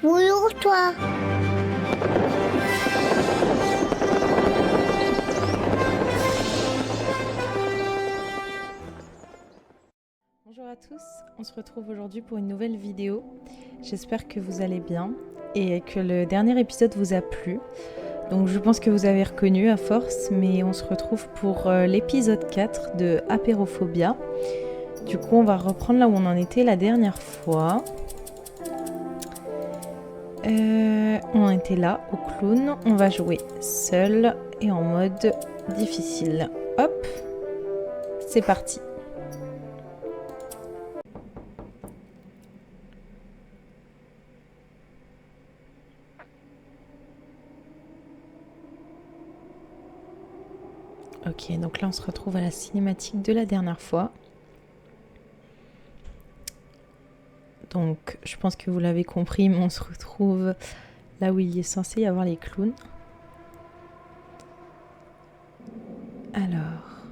Bonjour toi. Bonjour à tous, on se retrouve aujourd'hui pour une nouvelle vidéo. J'espère que vous allez bien et que le dernier épisode vous a plu. Donc je pense que vous avez reconnu à force, mais on se retrouve pour l'épisode 4 de Apérophobia. Du coup on va reprendre là où on en était la dernière fois. On en était là au clown, on va jouer seul et en mode difficile. Hop, c'est parti. Ok, donc là on se retrouve à la cinématique de la dernière fois. Donc je pense que vous l'avez compris, mais on se retrouve là où il est censé y avoir les clowns. Alors...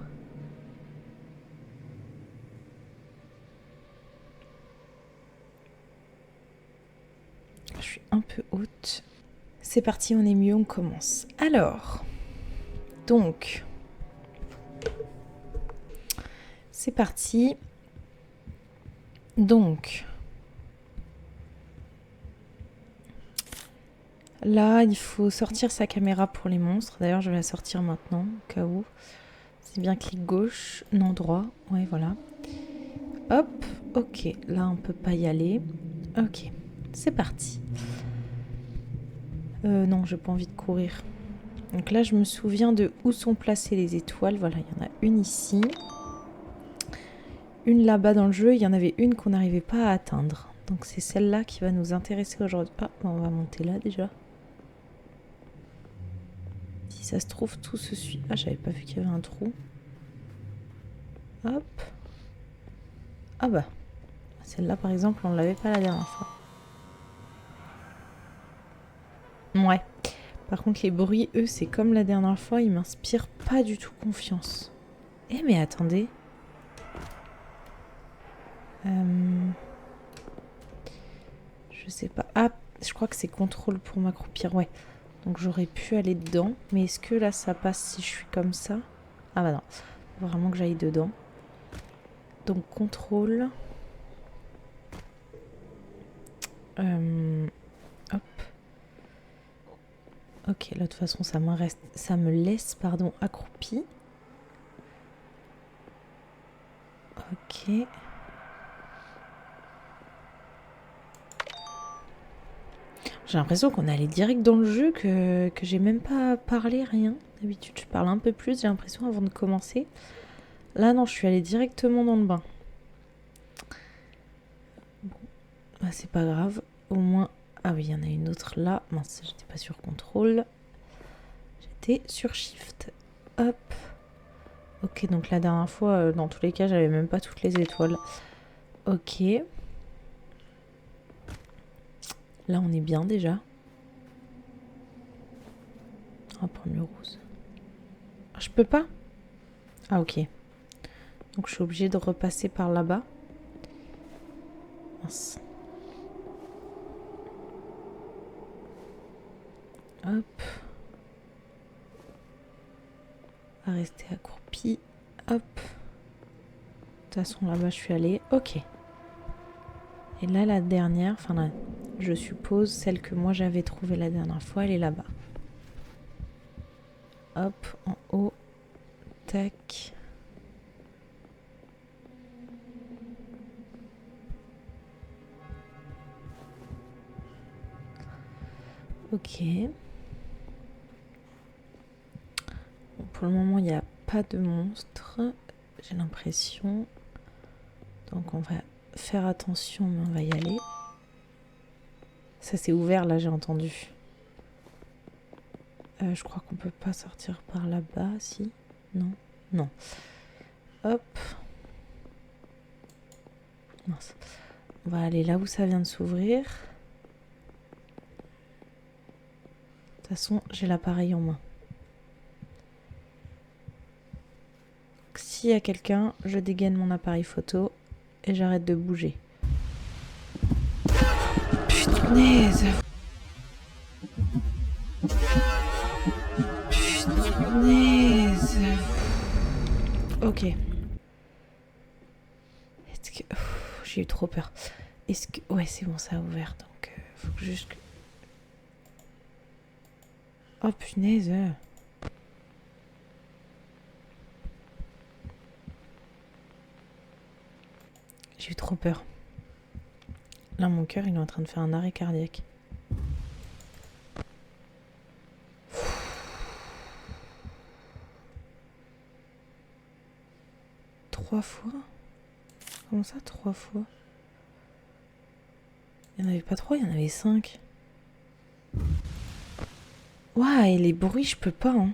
je suis un peu haute. C'est parti, on est mieux, on commence. Alors... donc... c'est parti. Donc... là, il faut sortir sa caméra pour les monstres. D'ailleurs, je vais la sortir maintenant, au cas où. C'est bien clic gauche, non droit. Ouais, voilà. Hop, ok. Là, on peut pas y aller. Ok, c'est parti. Non, j'ai pas envie de courir. Donc là, je me souviens de où sont placées les étoiles. Voilà, il y en a une ici. Une là-bas dans le jeu. Il y en avait une qu'on n'arrivait pas à atteindre. Donc c'est celle-là qui va nous intéresser aujourd'hui. Ah, on va monter là déjà. Si ça se trouve, tout se suit. Ah, j'avais pas vu qu'il y avait un trou. Hop. Ah bah. Celle-là, par exemple, on ne l'avait pas la dernière fois. Ouais. Par contre, les bruits, eux, c'est comme la dernière fois. Ils m'inspirent pas du tout confiance. Eh, mais attendez. Je sais pas. Ah, je crois que c'est contrôle pour m'accroupir, ouais. Donc j'aurais pu aller dedans. Mais est-ce que là, ça passe si je suis comme ça? Ah bah non. Faut vraiment que j'aille dedans. Donc contrôle. Hop. Ok, là de toute façon ça me laisse pardon, accroupi. Ok. J'ai l'impression qu'on est allé direct dans le jeu, que j'ai même pas parlé, rien. D'habitude je parle un peu plus, j'ai l'impression, avant de commencer. Là non, je suis allée directement dans le bain. Bon, bah, c'est pas grave. Au moins... ah oui, il y en a une autre là. Mince, j'étais pas sur contrôle. J'étais sur shift. Hop. Ok, donc la dernière fois, dans tous les cas, j'avais même pas toutes les étoiles. Ok. Là, on est bien déjà. On va prendre le rose. Ah, je peux pas? Ah, ok. Donc, je suis obligée de repasser par là-bas. Mince. Hop. On va rester accroupi. Hop. De toute façon, là-bas, je suis allée. Ok. Et là, la dernière, enfin, là, je suppose celle que moi j'avais trouvée la dernière fois, elle est là-bas. Hop, en haut. Tac. Ok. Pour le moment, il n'y a pas de monstre. J'ai l'impression. Donc, on va faire attention, mais on va y aller. Ça s'est ouvert, là, j'ai entendu. Je crois qu'on peut pas sortir par là-bas, si? Non? Non. Hop. Mince. On va aller là où ça vient de s'ouvrir. De toute façon, j'ai l'appareil en main. S'il y a quelqu'un, je dégaine mon appareil photo et j'arrête de bouger. Putain. Punaise. Punaise. Ok. Est-ce que... J'ai eu trop peur. Est-ce que... Ouais, c'est bon, ça a ouvert. Donc, faut que juste... Oh, punaise. J'ai eu trop peur. Là, mon cœur, il est en train de faire un arrêt cardiaque. Trois fois? Comment ça, 3 fois? Il n'y en avait pas 3, il y en avait 5. Ouah, et les bruits, je peux pas, hein.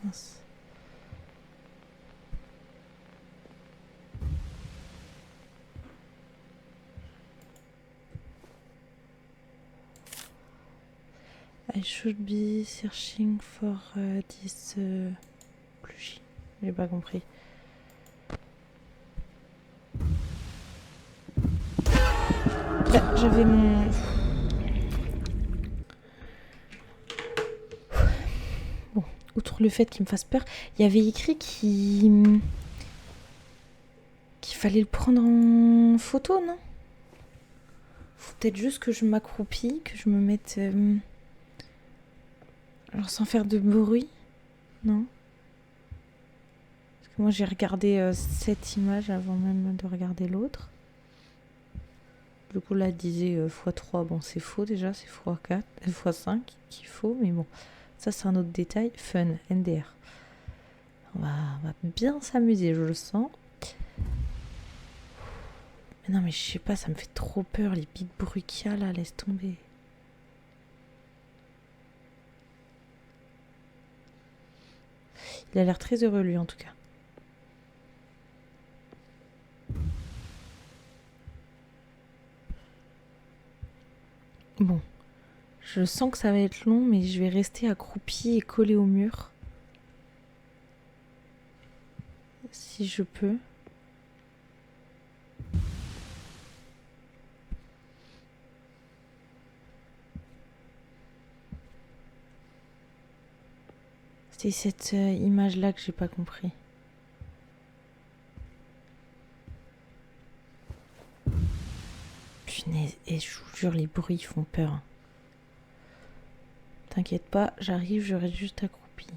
Mince. I should be searching for this plushie. J'ai pas compris. Là, j'avais mon... Bon, outre le fait qu'il me fasse peur, il y avait écrit qu'il fallait le prendre en photo, non? Faut peut-être juste que je m'accroupis, que je me mette... Alors sans faire de bruit, non? Parce que moi j'ai regardé cette image avant même de regarder l'autre. Du coup là, elle disait x3, bon c'est faux déjà, c'est x4, x5 qu'il faut, mais bon, ça c'est un autre détail. Fun, NDR. On va bien s'amuser, je le sens. Mais non mais je sais pas, ça me fait trop peur, les petits bruits qu'il y a là, laisse tomber. Il a l'air très heureux lui en tout cas. Bon, je sens que ça va être long, mais je vais rester accroupie et collée au mur. Si je peux. C'est cette image-là que j'ai pas compris. Punaise, et je vous jure, les bruits font peur. T'inquiète pas, j'arrive, je reste juste accroupie.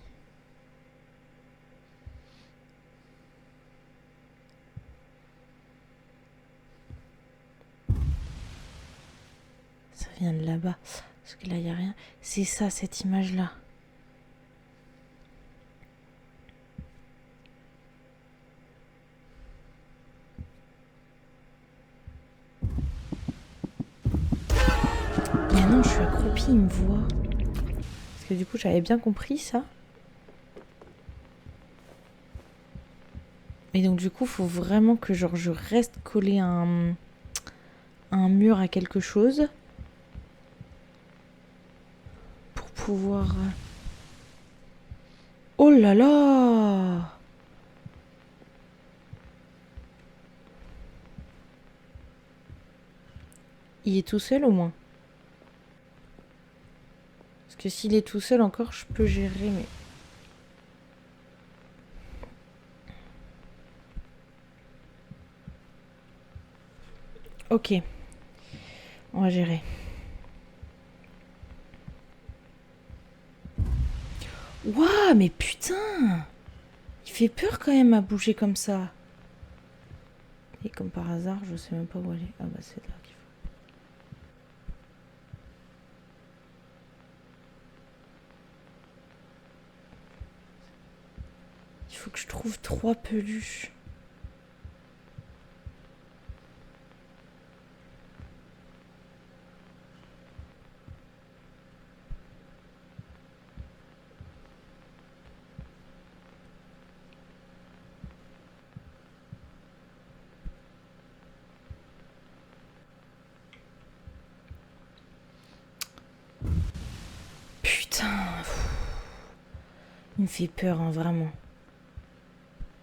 Ça vient de là-bas. Parce que là, il n'y a rien. C'est ça, cette image-là. Mais non, je suis accroupie, il me voit. Parce que du coup, j'avais bien compris ça. Et donc, du coup, faut vraiment que genre, je reste collée à un mur, à quelque chose. Pour pouvoir... Oh là là! Il est tout seul au moins. Parce que s'il est tout seul encore, je peux gérer, mais... Ok. On va gérer. Waouh, mais putain! Il fait peur quand même à bouger comme ça. Et comme par hasard, je sais même pas où aller. Ah bah c'est là qu'il faut. Il faut que je trouve 3 peluches. Putain. Il me fait peur, hein, vraiment.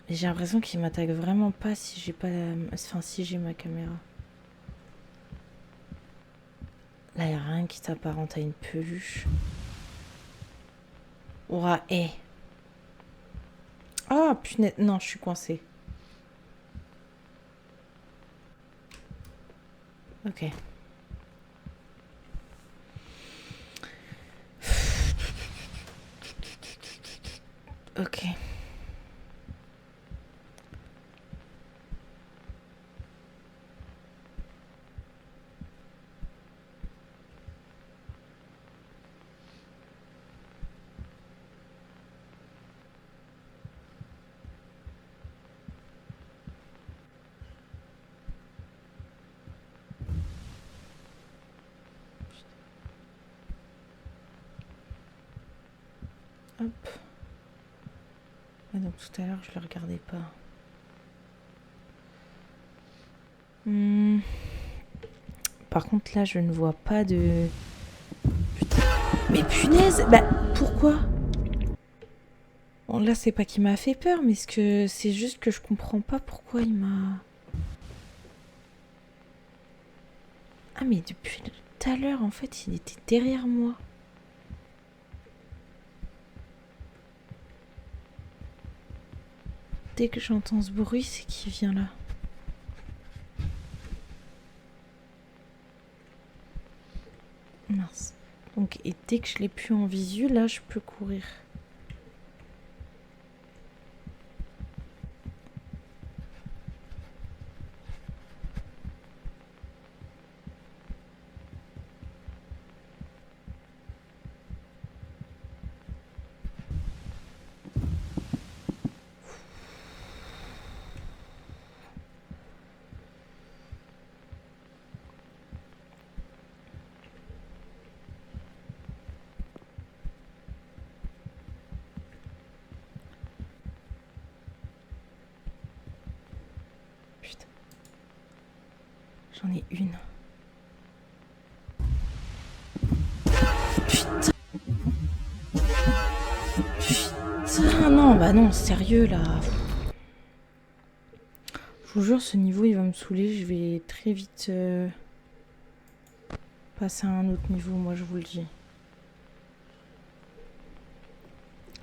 Mais j'ai l'impression qu'il m'attaque vraiment pas si j'ai pas enfin si j'ai ma caméra. Là, il n'y a rien qui t'apparente à une peluche. Ouah, hé. Ah, punaise. Non, je suis coincée. Ok. Ok. Hop. Ah, donc tout à l'heure, je le regardais pas. Par contre, là, je ne vois pas de... Putain. Mais punaise. Bah, pourquoi? Bon, là, c'est pas qu'il m'a fait peur, mais c'est juste que je comprends pas pourquoi il m'a... Ah, mais depuis tout à l'heure, en fait, il était derrière moi. Dès que j'entends ce bruit, c'est qu'il vient là. Mince. Donc, et dès que je l'ai plus en visu, là, je peux courir. Putain. J'en ai une. Putain. Putain, non, bah non, sérieux, là. Je vous jure, ce niveau, il va me saouler. Je vais très vite passer à un autre niveau, moi, je vous le dis.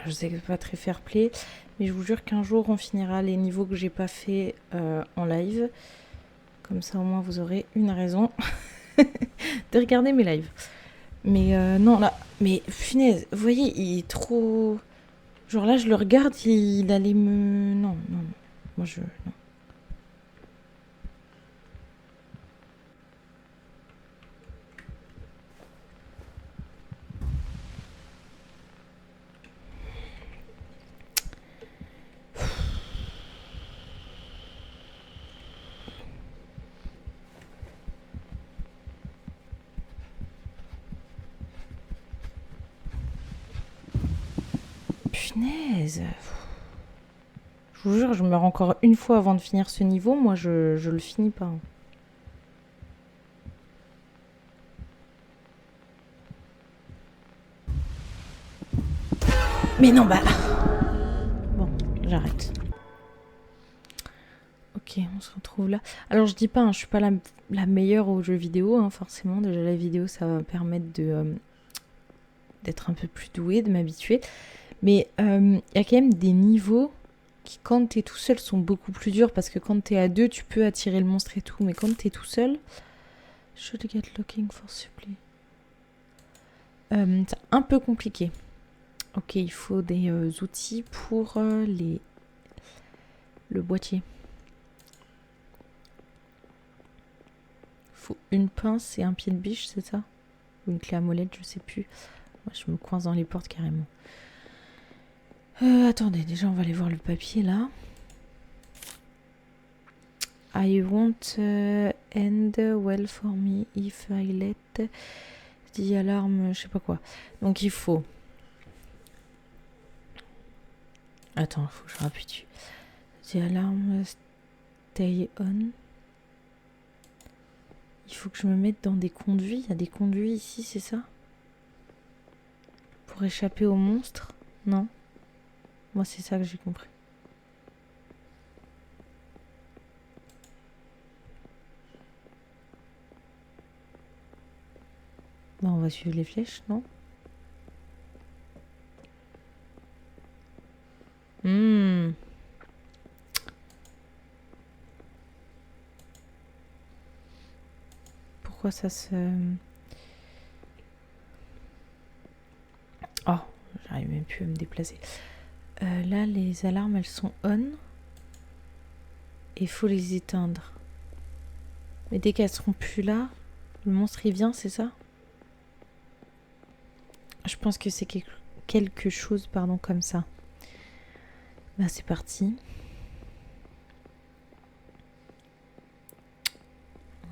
Je sais que c'est pas très fair play, mais je vous jure qu'un jour, on finira les niveaux que j'ai pas fait en live. Comme ça, au moins, vous aurez une raison de regarder mes lives. Mais non, là... Mais punaise, vous voyez, il est trop... Genre là, je le regarde, il allait me... Non, non, non. Moi, je... Non. Punaise. Je vous jure, je meurs encore une fois avant de finir ce niveau. Moi, je le finis pas. Mais non, bah... Bon, j'arrête. Ok, on se retrouve là. Alors, je dis pas, hein, je suis pas la meilleure aux jeux vidéo, hein, forcément. Déjà, la vidéo, ça va me permettre d'être un peu plus douée, de m'habituer. Mais il y a quand même des niveaux qui, quand t'es tout seul, sont beaucoup plus durs. Parce que quand t'es à deux, tu peux attirer le monstre et tout. Mais quand t'es tout seul... Should get looking for supply. C'est un peu compliqué. Ok, il faut des outils pour le boîtier. Il faut une pince et un pied de biche, c'est ça? Ou une clé à molette, je sais plus. Moi, je me coince dans les portes carrément. Attendez, déjà, on va aller voir le papier là. I won't end well for me if I let the alarm, je sais pas quoi. Donc il faut... Attends, il faut que je rappuie dessus. The alarm stay on. Il faut que je me mette dans des conduits. Il y a des conduits ici, c'est ça? Pour échapper au monstre? Non? Moi, c'est ça que j'ai compris. Bon, on va suivre les flèches, non? Pourquoi ça se... Oh, j'arrive même plus à me déplacer. Là, les alarmes, elles sont on. Et il faut les éteindre. Mais dès qu'elles seront plus là, le monstre, il vient, c'est ça? Je pense que c'est quelque chose, pardon, comme ça. Bah, c'est parti.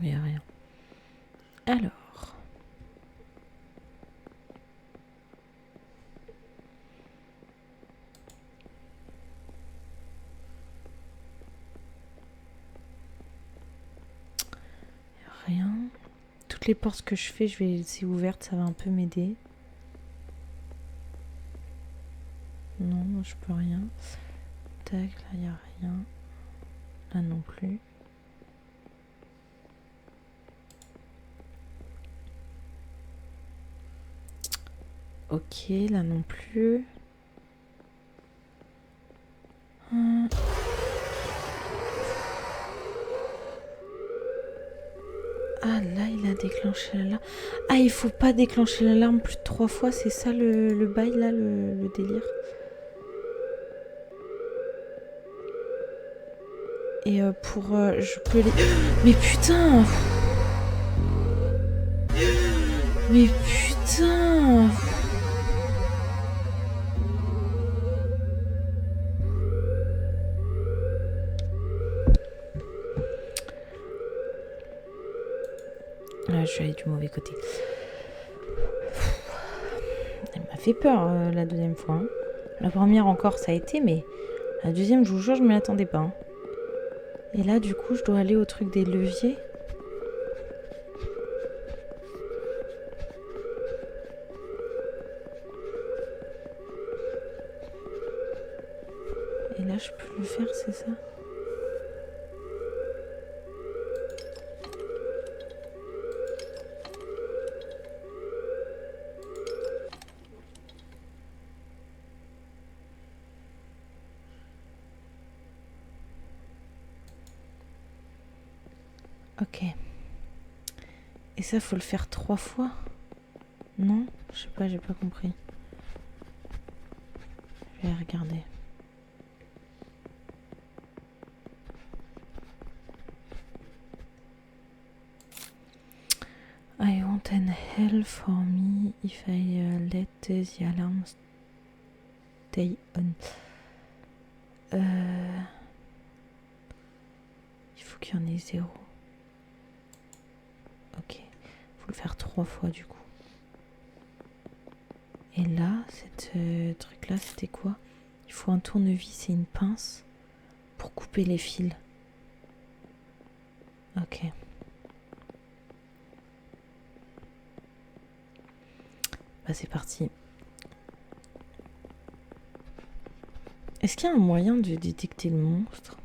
Il n'y a rien. Alors. Rien. Toutes les portes que je fais, je vais les laisser ouvertes, ça va un peu m'aider. Non, je peux rien. Tac, là, il n'y a rien. Là non plus. Ok, là non plus. Ah, là, il a déclenché l'alarme. Ah, il faut pas déclencher l'alarme plus de 3 fois, c'est ça le bail, là, le délire. Et je peux les... Mais putain! Mais putain! Ah, je suis allée du mauvais côté. Elle m'a fait peur la deuxième fois. Hein. La première encore, ça a été, mais la deuxième, je vous jure, je ne m'y attendais pas. Hein. Et là, du coup, je dois aller au truc des leviers. Et là, je peux le faire, c'est ça? Ok. Et ça, faut le faire 3 fois? Non? Je sais pas, j'ai pas compris. Je vais regarder. I want an hell for me if I let the alarm stay on. Il faut qu'il y en ait 0. Ok. Faut le faire 3 fois du coup. Et là, cette truc là, c'était quoi? Il faut un tournevis et une pince pour couper les fils. Ok. Bah c'est parti. Est-ce qu'il y a un moyen de détecter le monstre?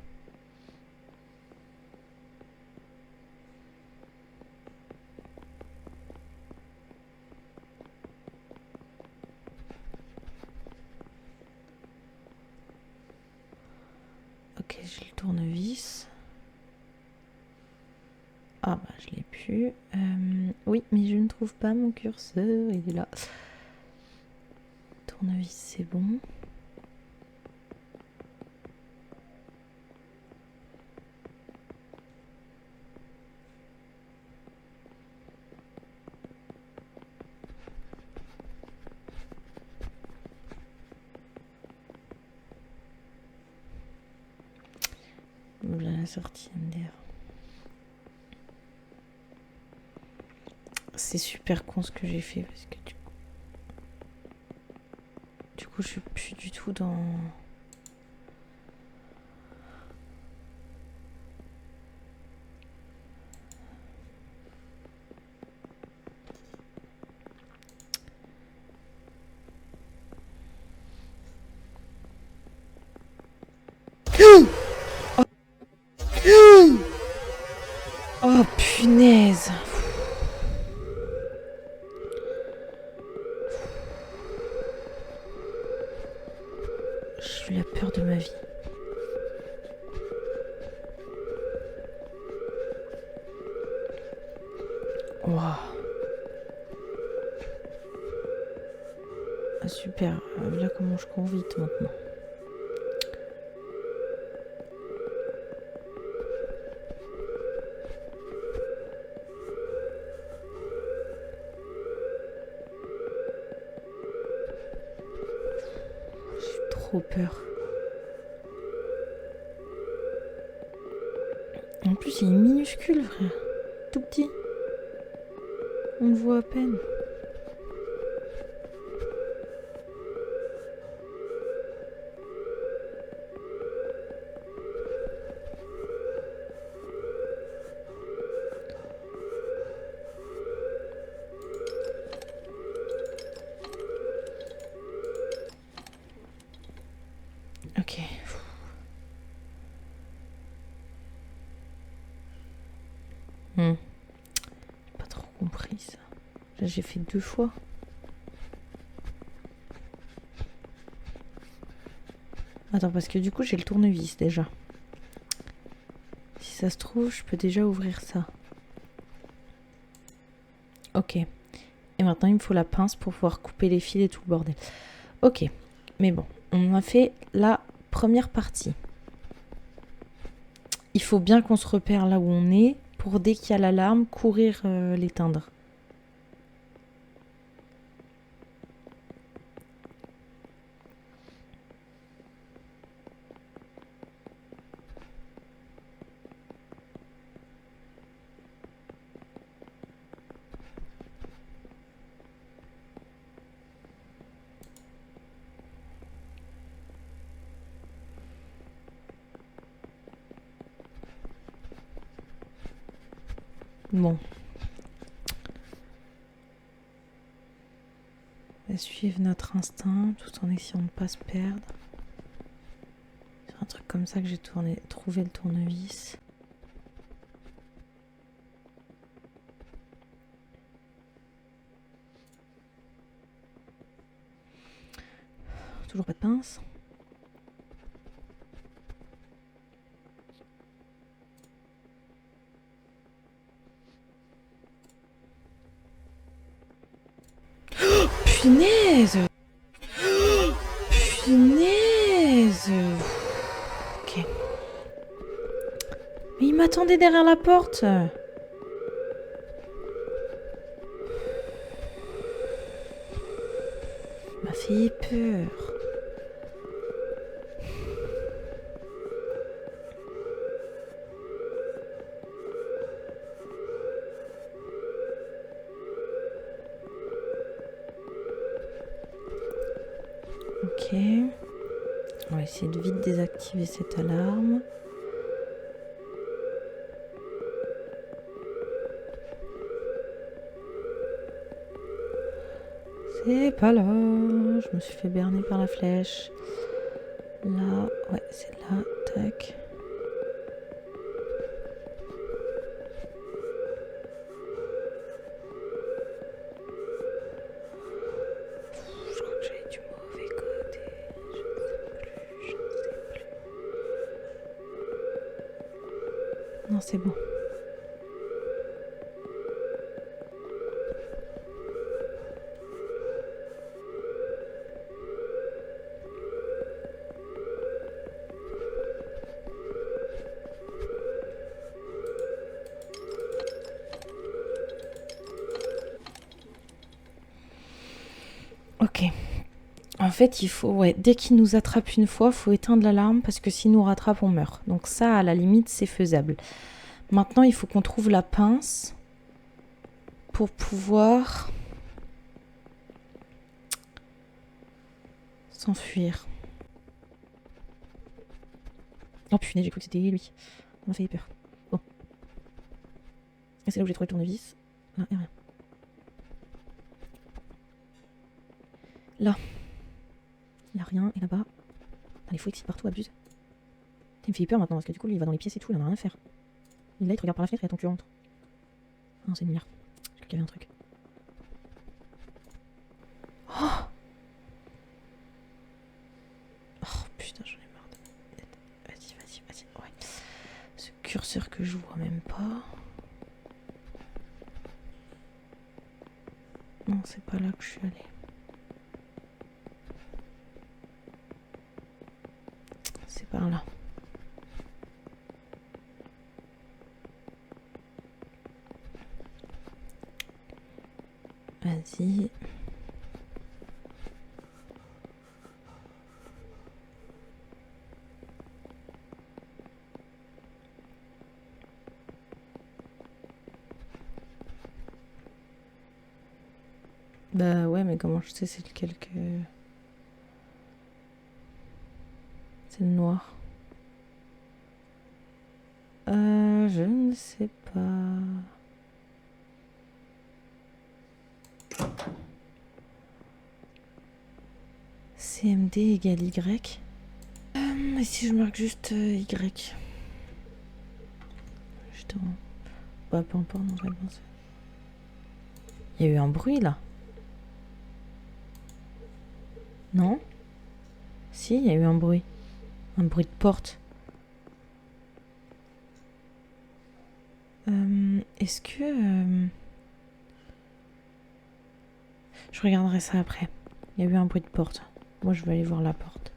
Ok, j'ai le tournevis. Ah bah je l'ai plus. Oui, mais je ne trouve pas mon curseur, il est là. Tournevis, c'est bon. La sortie MDR. C'est super con ce que j'ai fait parce que du coup je suis plus du tout dans... Oh punaise! Waouh. Ah, super. Là, comment je cours vite maintenant. J'ai trop peur. En plus, il est minuscule, frère. Tout petit. On le voit à peine. Ok. J'ai pas trop compris ça. Là, j'ai fait 2 fois. Attends, parce que du coup, j'ai le tournevis déjà. Si ça se trouve, je peux déjà ouvrir ça. Ok. Et maintenant, il me faut la pince pour pouvoir couper les fils et tout le bordel. Ok. Mais bon, on a fait la première partie. Il faut bien qu'on se repère là où on est pour, dès qu'il y a l'alarme, courir l'éteindre. Bon. On va suivre notre instinct tout en essayant de ne pas se perdre. C'est un truc comme ça que j'ai trouvé le tournevis. Toujours pas de pince. Punaise! Punaise! Ok. Mais il m'attendait derrière la porte. Il m'a fait peur. Ok. On va essayer de vite désactiver cette alarme. C'est pas là. Je me suis fait berner par la flèche. Là, ouais, c'est là. Tac. Je crois que j'avais du mauvais côté. Je ne sais plus. Non, c'est bon. Ok. En fait, il faut, ouais, dès qu'il nous attrape une fois, il faut éteindre l'alarme parce que s'il nous rattrape, on meurt. Donc ça, à la limite, c'est faisable. Maintenant, il faut qu'on trouve la pince pour pouvoir s'enfuir. Oh punaise, j'ai cru que c'était lui. On m'a fait peur. Bon. Et c'est là où j'ai trouvé le tournevis. Là, et rien. Là. Il n'y a rien. Et là-bas. Les faux exits partout, abuse. Il me fait peur maintenant parce que du coup, lui, il va dans les pièces et tout, il en a rien à faire. Et là, il te regarde par la fenêtre et ton cul rentre. Ah, c'est une lumière. Je crois qu'il y avait un truc. Oh! Oh putain, j'en ai marre de... Vas-y, vas-y, vas-y. Ouais. Ce curseur que je vois même pas. Non, c'est pas là que je suis allée. C'est par là. Vas-y. Bah ouais, mais comment je sais c'est lequel que... C'est le noir. Je ne sais pas. CMD égale Y. Et si je marque juste Y? Justement. Bah peu importe, non, je vais penser. Il y a eu un bruit là. Non? Si, il y a eu un bruit. Un bruit de porte. Est-ce que... Je regarderai ça après. Il y a eu un bruit de porte. Moi, je vais aller voir la porte.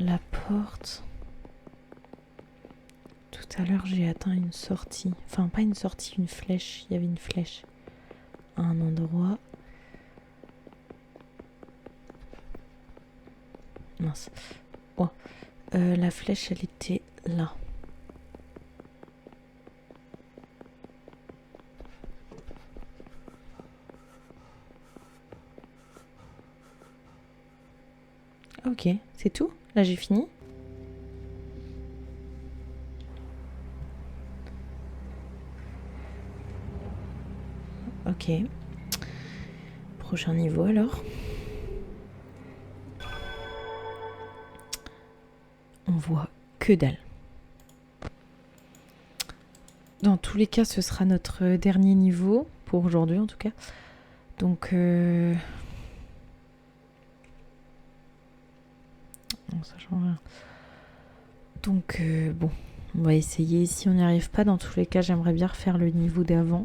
La porte... Tout à l'heure, j'ai atteint une sortie. Enfin, pas une sortie, une flèche. Il y avait une flèche à un endroit. Mince. Oh. La flèche, elle était là. Ok, c'est tout? Là, j'ai fini? Ok. Prochain niveau, alors. On voit que dalle. Dans tous les cas, ce sera notre dernier niveau, pour aujourd'hui en tout cas. Donc... Non, ça change rien. Donc, bon, on va essayer. Si on n'y arrive pas, dans tous les cas, j'aimerais bien refaire le niveau d'avant.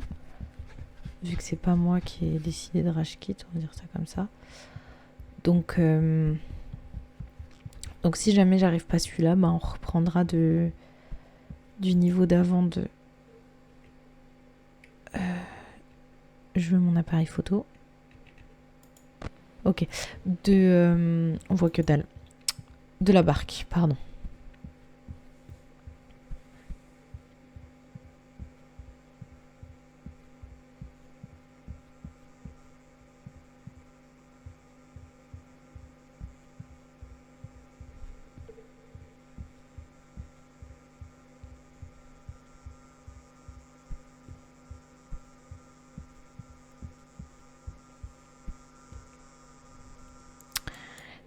Vu que c'est pas moi qui ai décidé de rage quit, on va dire ça comme ça. Donc si jamais j'arrive pas à celui-là, bah on reprendra du niveau d'avant de... Je veux mon appareil photo. Ok. On voit que dalle. De la barque, pardon.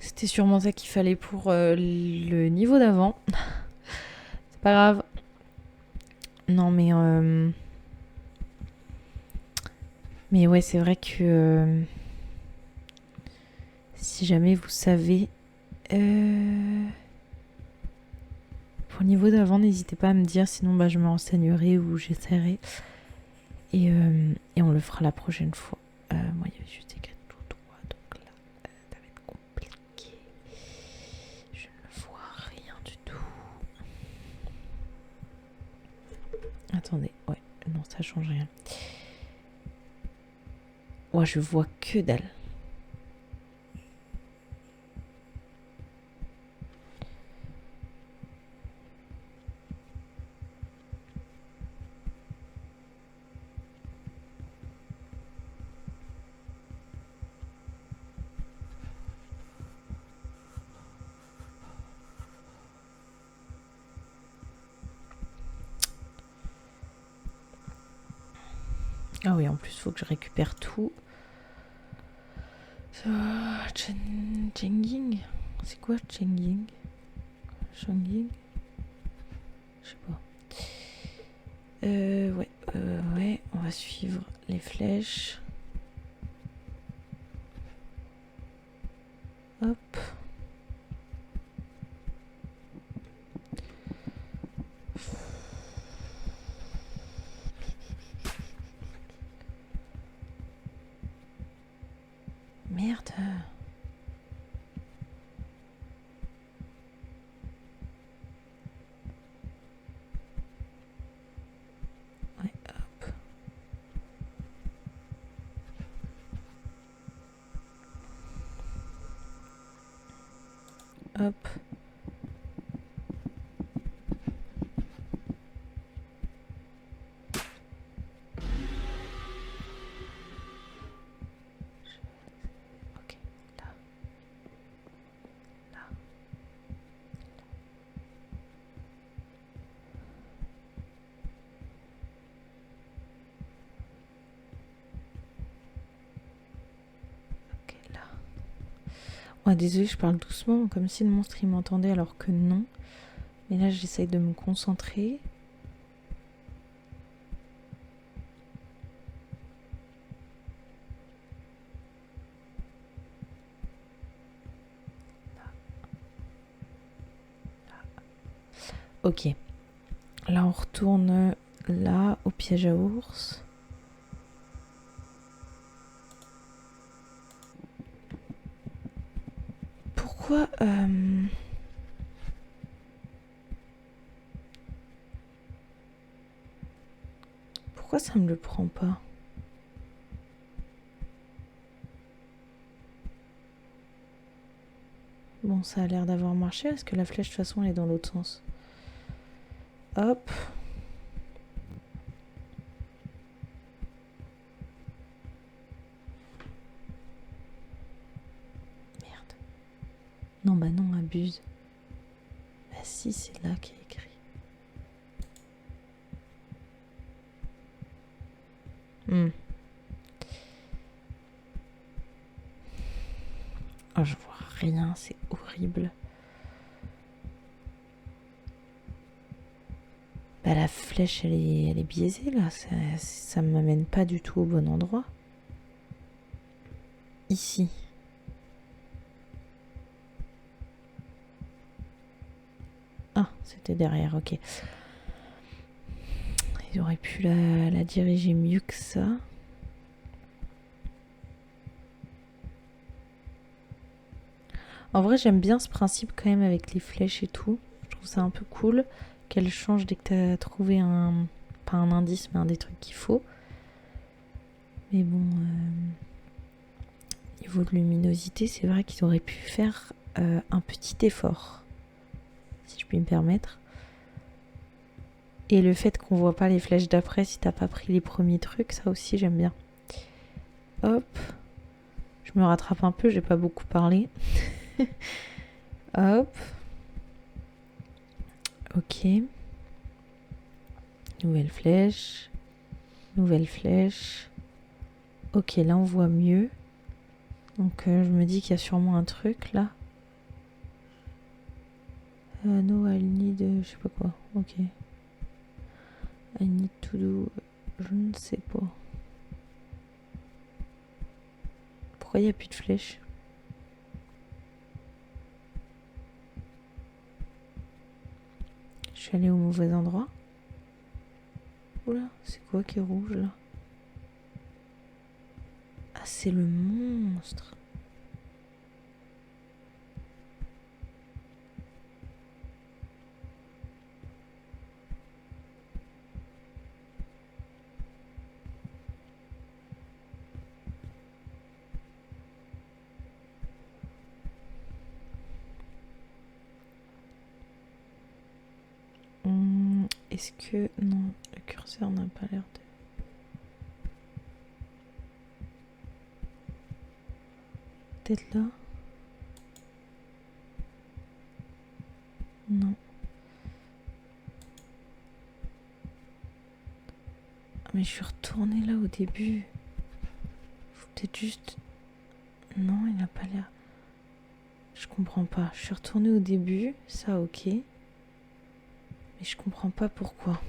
C'était sûrement ça qu'il fallait pour le niveau d'avant. C'est pas grave. Non mais... Mais ouais, c'est vrai que... Si jamais vous savez... Pour le niveau d'avant, n'hésitez pas à me dire, sinon bah, je me renseignerai ou j'essaierai. Et on le fera la prochaine fois. Moi, il y avait juste écrit tout droit, donc là, ça va être compliqué. Je ne vois rien du tout. Attendez, ouais, non, ça change rien. Ouais, je vois que dalle. Ah oui, en plus, il faut que je récupère tout. Chenging. C'est quoi Chenging? Chenging? Je sais pas. Ouais, on va suivre les flèches. Hop. Hop. Ok, là. Là. Ok, là. Ouais, désolée, je parle doucement, comme si le monstre il m'entendait alors que non. Mais là, j'essaye de me concentrer. Ok. Là, on retourne là, au piège à ours. Pourquoi pourquoi ça me le prend pas? Bon, ça a l'air d'avoir marché parce que la flèche de toute façon elle est dans l'autre sens. Hop. Merde. Non, bah non, abuse. Bah si, c'est là qu'il y a écrit. Oh, je vois rien, c'est horrible. Bah la flèche elle est biaisée là, ça m'amène pas du tout au bon endroit. Ici. Ah, c'était derrière, ok. Ils auraient pu la diriger mieux que ça. En vrai, j'aime bien ce principe quand même avec les flèches et tout. Je trouve ça un peu cool qu'elle change dès que t'as trouvé un... Pas un indice, mais un des trucs qu'il faut. Mais bon, niveau de luminosité, c'est vrai qu'ils auraient pu faire un petit effort, si je puis me permettre. Et le fait qu'on voit pas les flèches d'après si t'as pas pris les premiers trucs, ça aussi j'aime bien. Hop. Je me rattrape un peu, j'ai pas beaucoup parlé. Hop. Ok. Nouvelle flèche. Nouvelle flèche. Ok, là on voit mieux. Donc je me dis qu'il y a sûrement un truc là. No, I need... je sais pas quoi. Ok. I need to do... Je ne sais pas. Pourquoi il n'y a plus de flèches? Je suis allée au mauvais endroit. Oula, c'est quoi qui est rouge là? Ah, c'est le monstre. Est-ce que... Non, le curseur n'a pas l'air de... Peut-être là? Non. Ah, mais je suis retournée là au début. Faut peut-être juste... Non, il n'a pas l'air... Je comprends pas. Je suis retournée au début, ça ok. Mais je comprends pas pourquoi.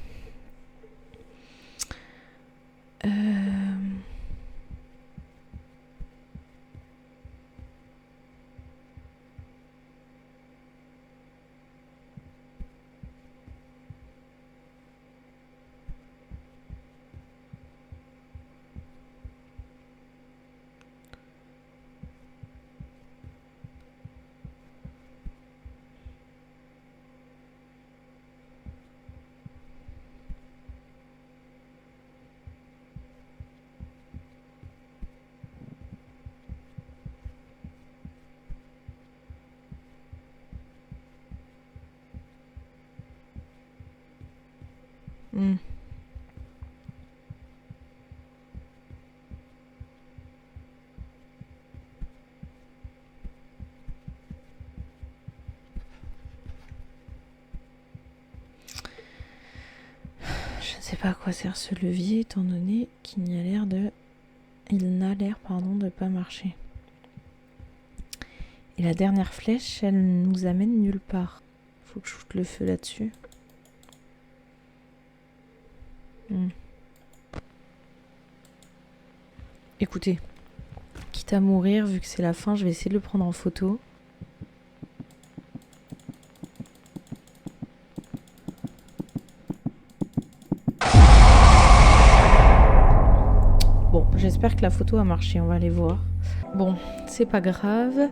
Euh... Hmm. Je ne sais pas à quoi sert ce levier étant donné qu'il n'a l'air de pas marcher. Et la dernière flèche, elle nous amène nulle part. Faut que je foute le feu là-dessus. Écoutez, quitte à mourir, vu que c'est la fin, je vais essayer de le prendre en photo. Bon, j'espère que la photo a marché, on va aller voir. Bon, c'est pas grave.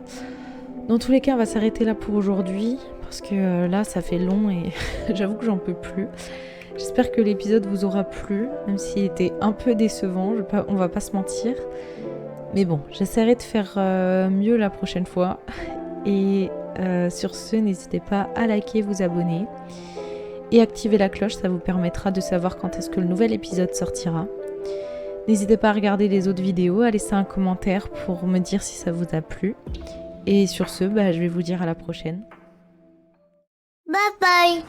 Dans tous les cas, on va s'arrêter là pour aujourd'hui, parce que là, ça fait long et j'avoue que j'en peux plus. J'espère que l'épisode vous aura plu, même s'il était un peu décevant, on va pas se mentir. Mais bon, j'essaierai de faire mieux la prochaine fois. Et sur ce, n'hésitez pas à liker, vous abonner et activer la cloche, ça vous permettra de savoir quand est-ce que le nouvel épisode sortira. N'hésitez pas à regarder les autres vidéos, à laisser un commentaire pour me dire si ça vous a plu. Et sur ce, je vais vous dire à la prochaine. Bye bye.